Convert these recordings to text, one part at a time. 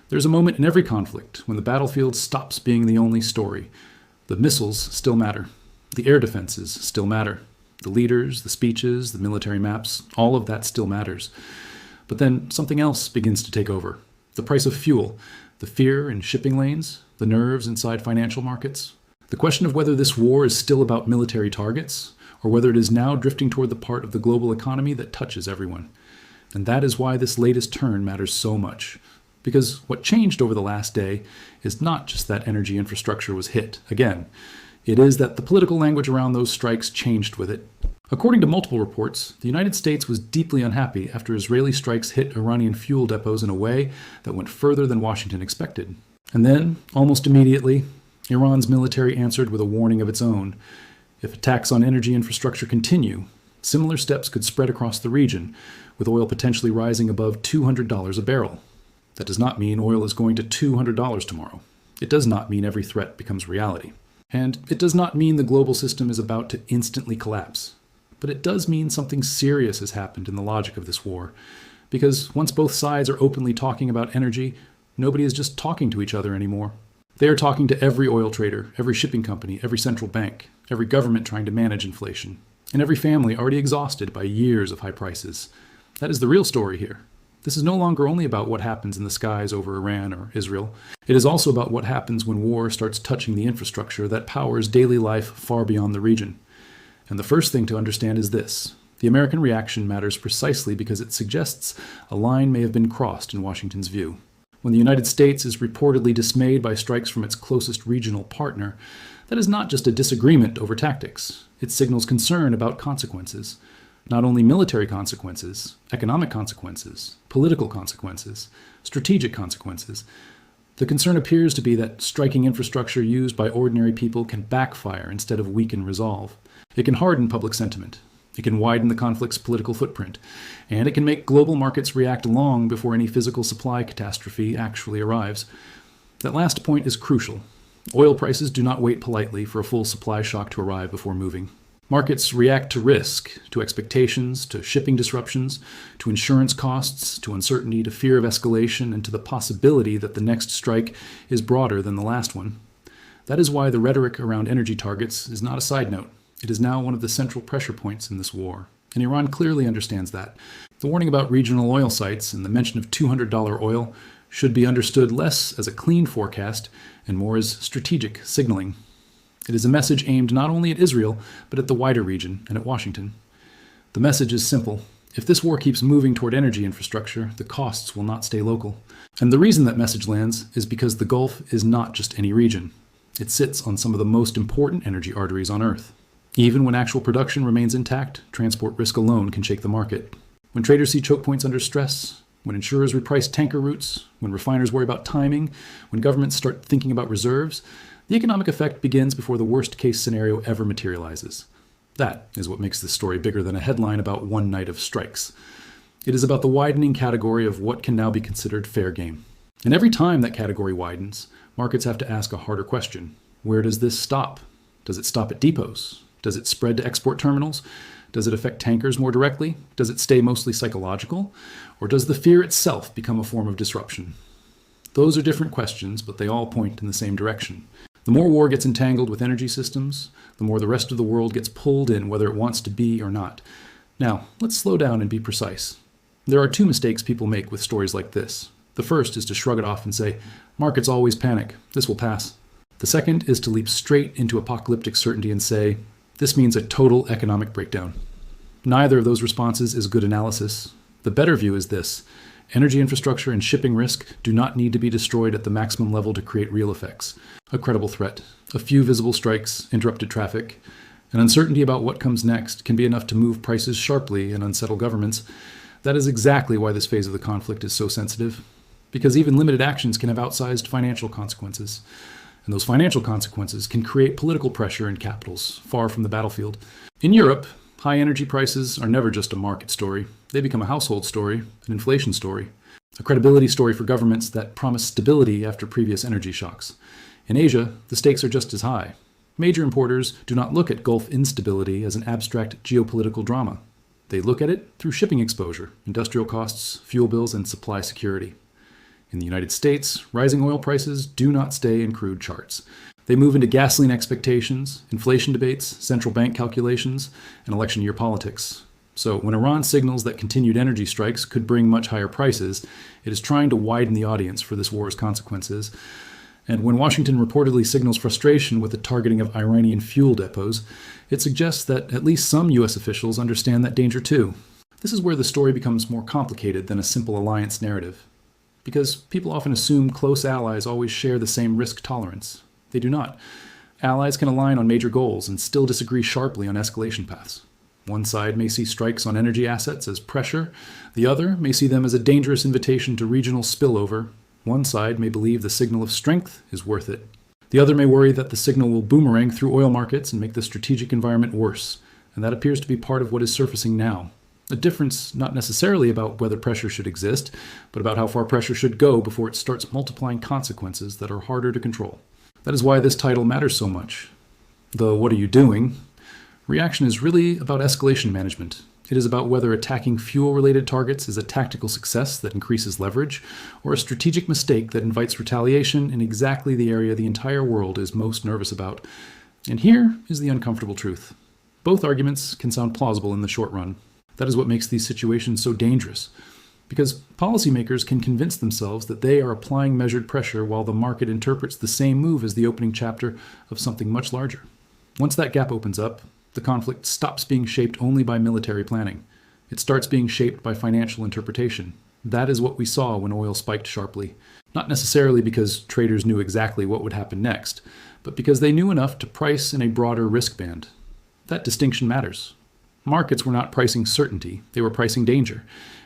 There's a moment in every conflict when the battlefield stops being the only story. The missiles still matter. The air defenses still matter. The leaders, the speeches, the military maps, all of that still matters. But then something else begins to take over. The price of fuel, the fear in shipping lanes, the nerves inside financial markets. The question of whether this war is still about military targets, or whether it is now drifting toward the part of the global economy that touches everyone. And that is why this latest turn matters so much. Because what changed over the last day is not just that energy infrastructure was hit again. It is that the political language around those strikes changed with it. According to multiple reports, the United States was deeply unhappy after Israeli strikes hit Iranian fuel depots in a way that went further than Washington expected. And then, almost immediately, Iran's military answered with a warning of its own. If attacks on energy infrastructure continue, similar steps could spread across the region, with oil potentially rising above $200 a barrel. That does not mean oil is going to $200 tomorrow. It does not mean every threat becomes reality. And it does not mean the global system is about to instantly collapse. But it does mean something serious has happened in the logic of this war. Because once both sides are openly talking about energy, nobody is just talking to each other anymore. They are talking to every oil trader, every shipping company, every central bank, every government trying to manage inflation, and every family already exhausted by years of high prices. That is the real story here. This is no longer only about what happens in the skies over Iran or Israel. It is also about what happens when war starts touching the infrastructure that powers daily life far beyond the region. And the first thing to understand is this. The American reaction matters precisely because it suggests a line may have been crossed in Washington's view. When the United States is reportedly dismayed by strikes from its closest regional partner, that is not just a disagreement over tactics. It signals concern about consequences. Not only military consequences, economic consequences, political consequences, strategic consequences. The concern appears to be that striking infrastructure used by ordinary people can backfire instead of weaken resolve. It can harden public sentiment. It can widen the conflict's political footprint. And it can make global markets react long before any physical supply catastrophe actually arrives. That last point is crucial. Oil prices do not wait politely for a full supply shock to arrive before moving. Markets react to risk, to expectations, to shipping disruptions, to insurance costs, to uncertainty, to fear of escalation, and to the possibility that the next strike is broader than the last one. That is why the rhetoric around energy targets is not a side note. It is now one of the central pressure points in this war. And Iran clearly understands that. The warning about regional oil sites and the mention of $200 oil should be understood less as a clean forecast and more as strategic signaling. It is a message aimed not only at Israel, but at the wider region and at Washington. The message is simple. If this war keeps moving toward energy infrastructure, the costs will not stay local. And the reason that message lands is because the Gulf is not just any region. It sits on some of the most important energy arteries on Earth. Even when actual production remains intact, transport risk alone can shake the market. When traders see choke points under stress, when insurers reprice tanker routes, when refiners worry about timing, when governments start thinking about reserves, the economic effect begins before the worst-case scenario ever materializes. That is what makes this story bigger than a headline about one night of strikes. It is about the widening category of what can now be considered fair game. And every time that category widens, markets have to ask a harder question. Where does this stop? Does it stop at depots? Does it spread to export terminals? Does it affect tankers more directly? Does it stay mostly psychological? Or does the fear itself become a form of disruption? Those are different questions, but they all point in the same direction. The more war gets entangled with energy systems, the more the rest of the world gets pulled in, whether it wants to be or not. Now, let's slow down and be precise. There are two mistakes people make with stories like this. The first is to shrug it off and say, markets always panic, this will pass. The second is to leap straight into apocalyptic certainty and say, this means a total economic breakdown. Neither of those responses is good analysis. The better view is this. Energy infrastructure and shipping risk do not need to be destroyed at the maximum level to create real effects. A credible threat, a few visible strikes, interrupted traffic, and uncertainty about what comes next can be enough to move prices sharply and unsettle governments. That is exactly why this phase of the conflict is so sensitive, because even limited actions can have outsized financial consequences. And those financial consequences can create political pressure in capitals far from the battlefield. In Europe, high energy prices are never just a market story. They become a household story, an inflation story, a credibility story for governments that promise stability after previous energy shocks. In Asia, the stakes are just as high. Major importers do not look at Gulf instability as an abstract geopolitical drama. They look at it through shipping exposure, industrial costs, fuel bills, and supply security. In the United States, rising oil prices do not stay in crude charts. They move into gasoline expectations, inflation debates, central bank calculations, and election year politics. So when Iran signals that continued energy strikes could bring much higher prices, it is trying to widen the audience for this war's consequences. And when Washington reportedly signals frustration with the targeting of Iranian fuel depots, it suggests that at least some U.S. officials understand that danger too. This is where the story becomes more complicated than a simple alliance narrative. Because people often assume close allies always share the same risk tolerance. They do not. Allies can align on major goals and still disagree sharply on escalation paths. One side may see strikes on energy assets as pressure. The other may see them as a dangerous invitation to regional spillover. One side may believe the signal of strength is worth it. The other may worry that the signal will boomerang through oil markets and make the strategic environment worse. And that appears to be part of what is surfacing now. A difference not necessarily about whether pressure should exist, but about how far pressure should go before it starts multiplying consequences that are harder to control. That is why this title matters so much. The "what are you doing?" reaction is really about escalation management. It is about whether attacking fuel-related targets is a tactical success that increases leverage, or a strategic mistake that invites retaliation in exactly the area the entire world is most nervous about. And here is the uncomfortable truth. Both arguments can sound plausible in the short run. That is what makes these situations so dangerous. Because policymakers can convince themselves that they are applying measured pressure while the market interprets the same move as the opening chapter of something much larger. Once that gap opens up, the conflict stops being shaped only by military planning. It starts being shaped by financial interpretation. That is what we saw when oil spiked sharply. Not necessarily because traders knew exactly what would happen next, but because they knew enough to price in a broader risk band. That distinction matters. Markets were not pricing certainty, they were pricing danger.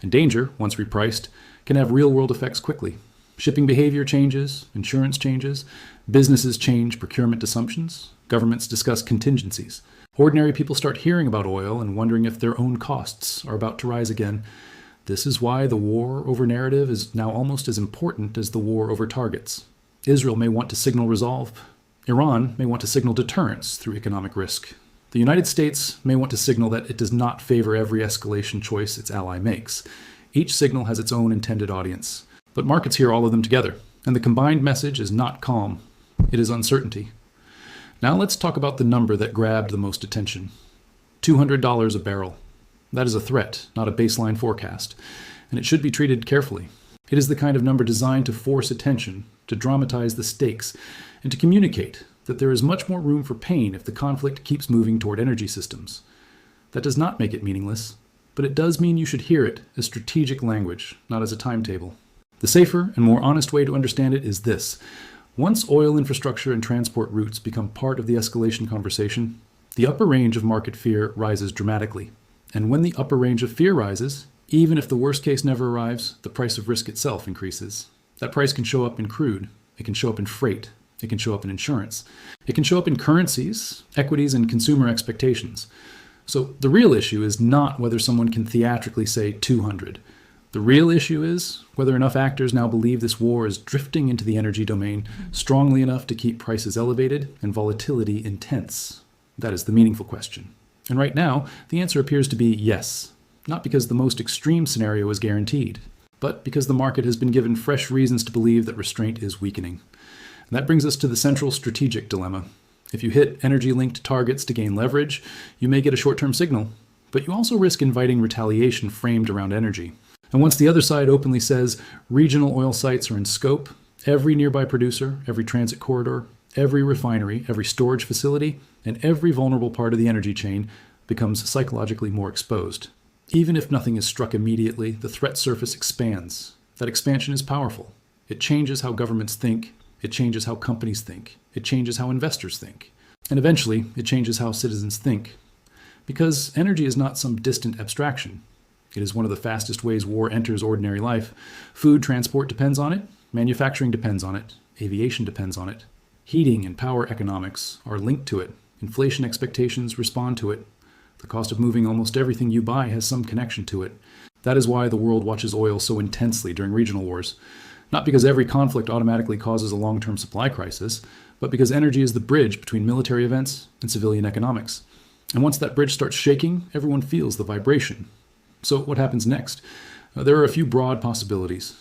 And danger, once repriced, can have real-world effects quickly. Shipping behavior changes, insurance changes, businesses change procurement assumptions, governments discuss contingencies. Ordinary people start hearing about oil and wondering if their own costs are about to rise again. This is why the war over narrative is now almost as important as the war over targets. Israel may want to signal resolve. Iran may want to signal deterrence through economic risk. The United States may want to signal that it does not favor every escalation choice its ally makes. Each signal has its own intended audience. But markets hear all of them together, and the combined message is not calm. It is uncertainty. Now let's talk about the number that grabbed the most attention. $200 a barrel. That is a threat, not a baseline forecast, and it should be treated carefully. It is the kind of number designed to force attention, to dramatize the stakes, and to communicate that there is much more room for pain if the conflict keeps moving toward energy systems. That does not make it meaningless, but it does mean you should hear it as strategic language, not as a timetable. The safer and more honest way to understand it is this. Once oil infrastructure and transport routes become part of the escalation conversation, the upper range of market fear rises dramatically. And when the upper range of fear rises, even if the worst case never arrives, the price of risk itself increases. That price can show up in crude, it can show up in freight, it can show up in insurance. It can show up in currencies, equities, and consumer expectations. So the real issue is not whether someone can theatrically say 200. The real issue is whether enough actors now believe this war is drifting into the energy domain strongly enough to keep prices elevated and volatility intense. That is the meaningful question. And right now, the answer appears to be yes. Not because the most extreme scenario is guaranteed, but because the market has been given fresh reasons to believe that restraint is weakening. And that brings us to the central strategic dilemma. If you hit energy-linked targets to gain leverage, you may get a short-term signal, but you also risk inviting retaliation framed around energy. And once the other side openly says regional oil sites are in scope, every nearby producer, every transit corridor, every refinery, every storage facility, and every vulnerable part of the energy chain becomes psychologically more exposed. Even if nothing is struck immediately, the threat surface expands. That expansion is powerful. It changes how governments think. It changes how companies think. It changes how investors think. And eventually, it changes how citizens think. Because energy is not some distant abstraction. It is one of the fastest ways war enters ordinary life. Food transport depends on it. Manufacturing depends on it. Aviation depends on it. Heating and power economics are linked to it. Inflation expectations respond to it. The cost of moving almost everything you buy has some connection to it. That is why the world watches oil so intensely during regional wars. Not because every conflict automatically causes a long-term supply crisis, but because energy is the bridge between military events and civilian economics. And once that bridge starts shaking, everyone feels the vibration. So what happens next? There are a few broad possibilities.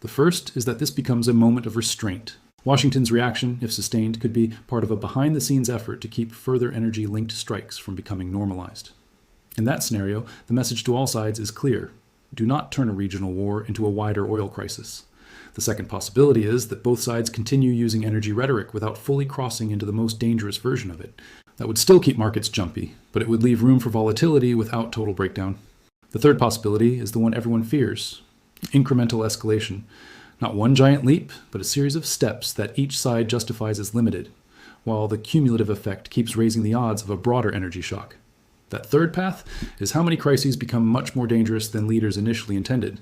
The first is that this becomes a moment of restraint. Washington's reaction, if sustained, could be part of a behind-the-scenes effort to keep further energy-linked strikes from becoming normalized. In that scenario, the message to all sides is clear. Do not turn a regional war into a wider oil crisis. The second possibility is that both sides continue using energy rhetoric without fully crossing into the most dangerous version of it. That would still keep markets jumpy, but it would leave room for volatility without total breakdown. The third possibility is the one everyone fears: incremental escalation. Not one giant leap, but a series of steps that each side justifies as limited, while the cumulative effect keeps raising the odds of a broader energy shock. That third path is how many crises become much more dangerous than leaders initially intended.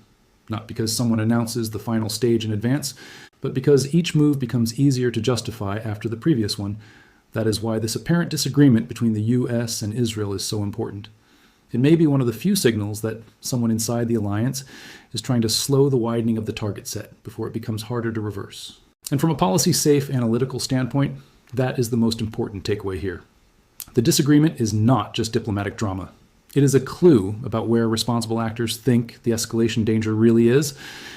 Not because someone announces the final stage in advance, but because each move becomes easier to justify after the previous one. That is why this apparent disagreement between the US and Israel is so important. It may be one of the few signals that someone inside the alliance is trying to slow the widening of the target set before it becomes harder to reverse. And from a policy-safe analytical standpoint, that is the most important takeaway here. The disagreement is not just diplomatic drama. It is a clue about where responsible actors think the escalation danger really is,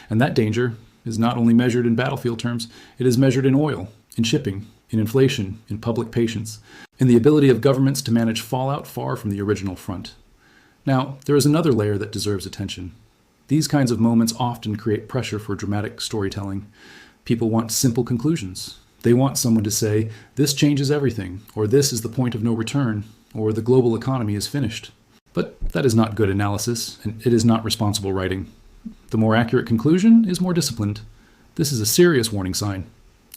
and that danger is not only measured in battlefield terms, it is measured in oil, in shipping, in inflation, in public patience, in the ability of governments to manage fallout far from the original front. Now, there is another layer that deserves attention. These kinds of moments often create pressure for dramatic storytelling. People want simple conclusions. They want someone to say, this changes everything, or this is the point of no return, or the global economy is finished. But that is not good analysis, and it is not responsible writing. The more accurate conclusion is more disciplined. This is a serious warning sign.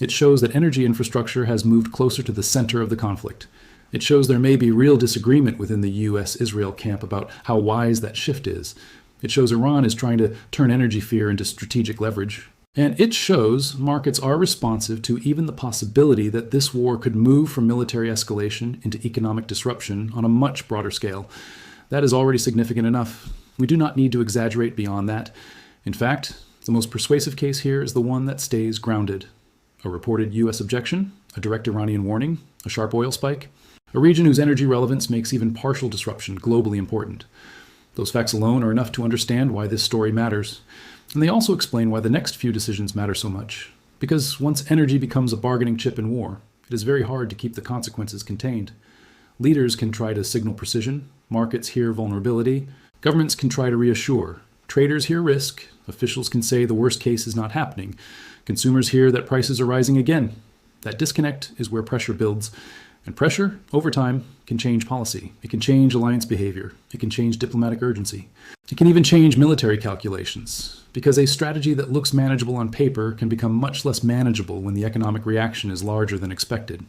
It shows that energy infrastructure has moved closer to the center of the conflict. It shows there may be real disagreement within the US-Israel camp about how wise that shift is. It shows Iran is trying to turn energy fear into strategic leverage. And it shows markets are responsive to even the possibility that this war could move from military escalation into economic disruption on a much broader scale. That is already significant enough. We do not need to exaggerate beyond that. In fact, the most persuasive case here is the one that stays grounded. A reported US objection, a direct Iranian warning, a sharp oil spike, a region whose energy relevance makes even partial disruption globally important. Those facts alone are enough to understand why this story matters. And they also explain why the next few decisions matter so much. Because once energy becomes a bargaining chip in war, it is very hard to keep the consequences contained. Leaders can try to signal precision, markets hear vulnerability, governments can try to reassure, traders hear risk, officials can say the worst case is not happening, consumers hear that prices are rising again. That disconnect is where pressure builds. And pressure, over time, can change policy. It can change alliance behavior. It can change diplomatic urgency. It can even change military calculations, because a strategy that looks manageable on paper can become much less manageable when the economic reaction is larger than expected.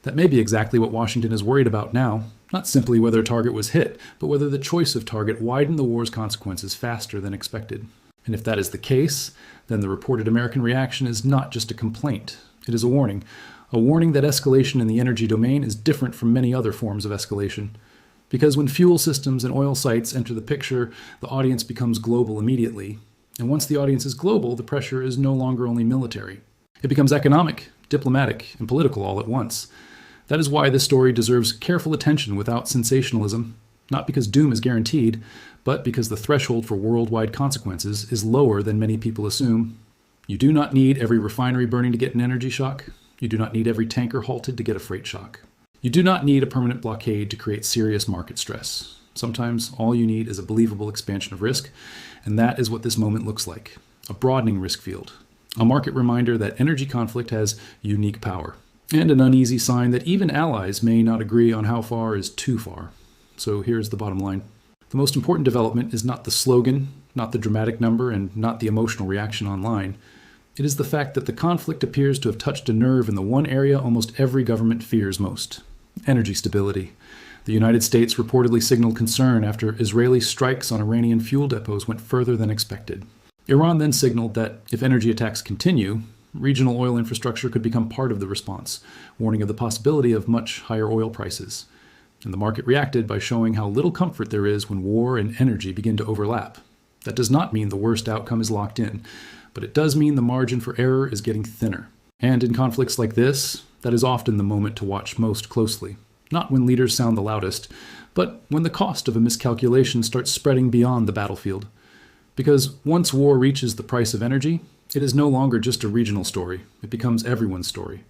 That may be exactly what Washington is worried about now, not simply whether a target was hit, but whether the choice of target widened the war's consequences faster than expected. And if that is the case, then the reported American reaction is not just a complaint. It is a warning that escalation in the energy domain is different from many other forms of escalation. Because when fuel systems and oil sites enter the picture, the audience becomes global immediately. And once the audience is global, the pressure is no longer only military. It becomes economic, diplomatic, and political all at once. That is why this story deserves careful attention without sensationalism, not because doom is guaranteed, but because the threshold for worldwide consequences is lower than many people assume. You do not need every refinery burning to get an energy shock. You do not need every tanker halted to get a freight shock. You do not need a permanent blockade to create serious market stress. Sometimes all you need is a believable expansion of risk, and that is what this moment looks like. A broadening risk field. A market reminder that energy conflict has unique power. And an uneasy sign that even allies may not agree on how far is too far. So here's the bottom line. The most important development is not the slogan, not the dramatic number, and not the emotional reaction online. It is the fact that the conflict appears to have touched a nerve in the one area almost every government fears most: energy stability. The United States reportedly signaled concern after Israeli strikes on Iranian fuel depots went further than expected. Iran then signaled that if energy attacks continue, regional oil infrastructure could become part of the response, warning of the possibility of much higher oil prices. And the market reacted by showing how little comfort there is when war and energy begin to overlap. That does not mean the worst outcome is locked in, but it does mean the margin for error is getting thinner. And in conflicts like this, that is often the moment to watch most closely. Not when leaders sound the loudest, but when the cost of a miscalculation starts spreading beyond the battlefield. Because once war reaches the price of energy, It is no longer just a regional story, it becomes everyone's story.